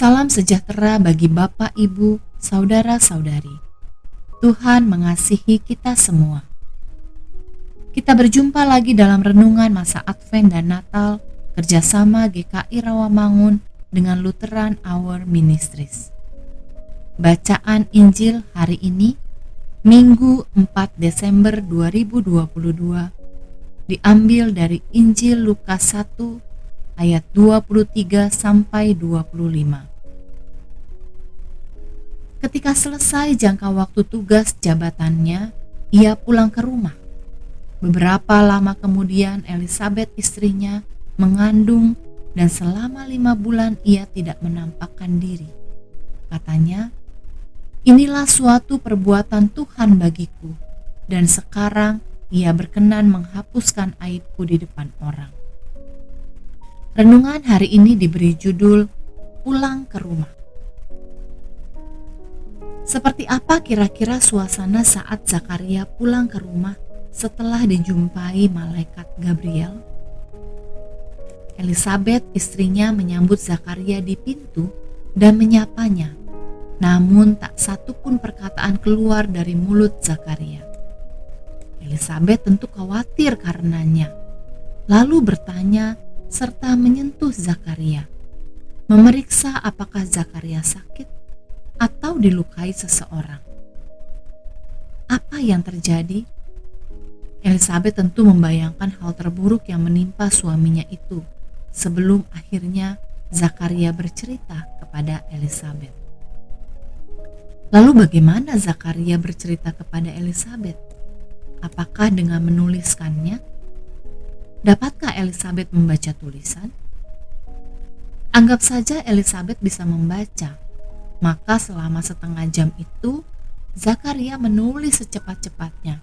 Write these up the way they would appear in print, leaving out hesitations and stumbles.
Salam sejahtera bagi Bapak, Ibu, saudara-saudari. Tuhan mengasihi kita semua. Kita berjumpa lagi dalam renungan masa Advent dan Natal kerjasama GKI Rawamangun dengan Lutheran Hour Ministries. Bacaan Injil hari ini, Minggu 4 Desember 2022, diambil dari Injil Lukas 1 ayat 23 sampai 25. Ketika selesai jangka waktu tugas jabatannya, ia pulang ke rumah. Beberapa lama kemudian Elisabet istrinya mengandung dan selama 5 bulan ia tidak menampakkan diri. Katanya, "Inilah suatu perbuatan Tuhan bagiku, dan sekarang ia berkenan menghapuskan aibku di depan orang." Renungan hari ini diberi judul Pulang ke Rumah. Seperti apa kira-kira suasana saat Zakaria pulang ke rumah setelah dijumpai malaikat Gabriel? Elisabet istrinya menyambut Zakaria di pintu dan menyapanya, namun tak satu pun perkataan keluar dari mulut Zakaria. Elisabet tentu khawatir karenanya, lalu bertanya serta menyentuh Zakaria, memeriksa apakah Zakaria sakit atau dilukai seseorang. Apa yang terjadi? Elisabet tentu membayangkan hal terburuk yang menimpa suaminya itu sebelum akhirnya Zakaria bercerita kepada Elisabet. Lalu bagaimana Zakaria bercerita kepada Elisabet? Apakah dengan menuliskannya? Dapatkah Elisabet membaca tulisan? Anggap saja Elisabet bisa membaca, maka selama setengah jam itu Zakaria menulis secepat-cepatnya,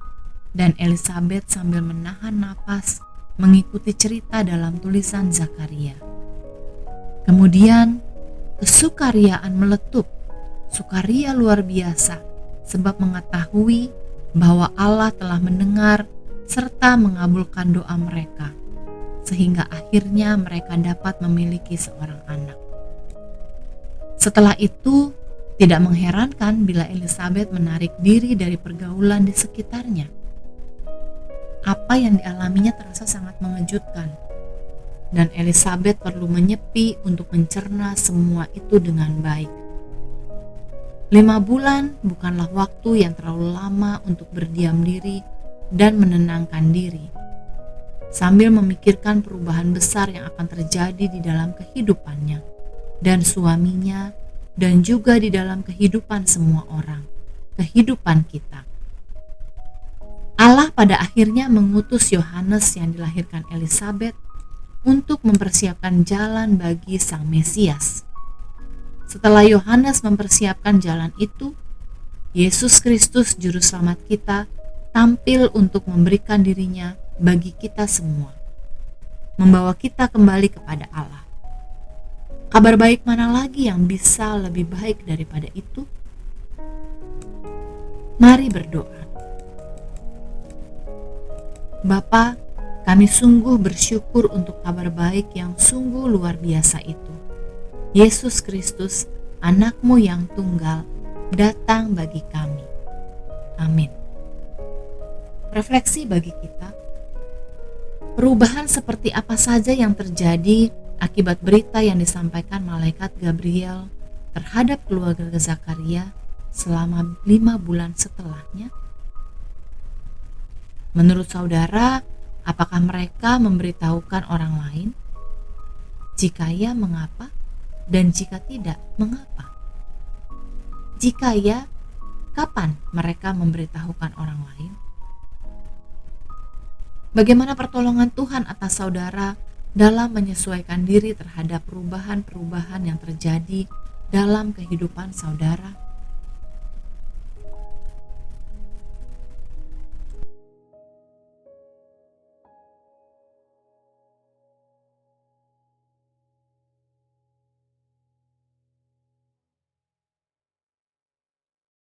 dan Elisabet sambil menahan napas mengikuti cerita dalam tulisan Zakaria. Kemudian kesukariaan meletup, sukaria luar biasa, sebab mengetahui bahwa Allah telah mendengar serta mengabulkan doa mereka, sehingga akhirnya mereka dapat memiliki seorang anak. Setelah itu, tidak mengherankan bila Elisabet menarik diri dari pergaulan di sekitarnya. Apa yang dialaminya terasa sangat mengejutkan, dan Elisabet perlu menyepi untuk mencerna semua itu dengan baik. 5 bulan bukanlah waktu yang terlalu lama untuk berdiam diri dan menenangkan diri, sambil memikirkan perubahan besar yang akan terjadi di dalam kehidupannya dan suaminya, dan juga di dalam kehidupan semua orang, kehidupan kita. Allah pada akhirnya mengutus Yohanes yang dilahirkan Elisabet untuk mempersiapkan jalan bagi Sang Mesias. Setelah Yohanes mempersiapkan jalan itu, Yesus Kristus Juru Selamat kita tampil untuk memberikan dirinya bagi kita semua, membawa kita kembali kepada Allah. Kabar baik mana lagi yang bisa lebih baik daripada itu? Mari berdoa. Bapa, kami sungguh bersyukur untuk kabar baik yang sungguh luar biasa itu. Yesus Kristus, Anak-Mu yang tunggal, datang bagi kami. Amin. Refleksi bagi kita, perubahan seperti apa saja yang terjadi akibat berita yang disampaikan malaikat Gabriel terhadap keluarga Zakaria selama 5 bulan setelahnya? Menurut saudara, apakah mereka memberitahukan orang lain? Jika ya, mengapa? Dan jika tidak, mengapa? Jika ya, kapan mereka memberitahukan orang lain? Bagaimana pertolongan Tuhan atas saudara dalam menyesuaikan diri terhadap perubahan-perubahan yang terjadi dalam kehidupan saudara?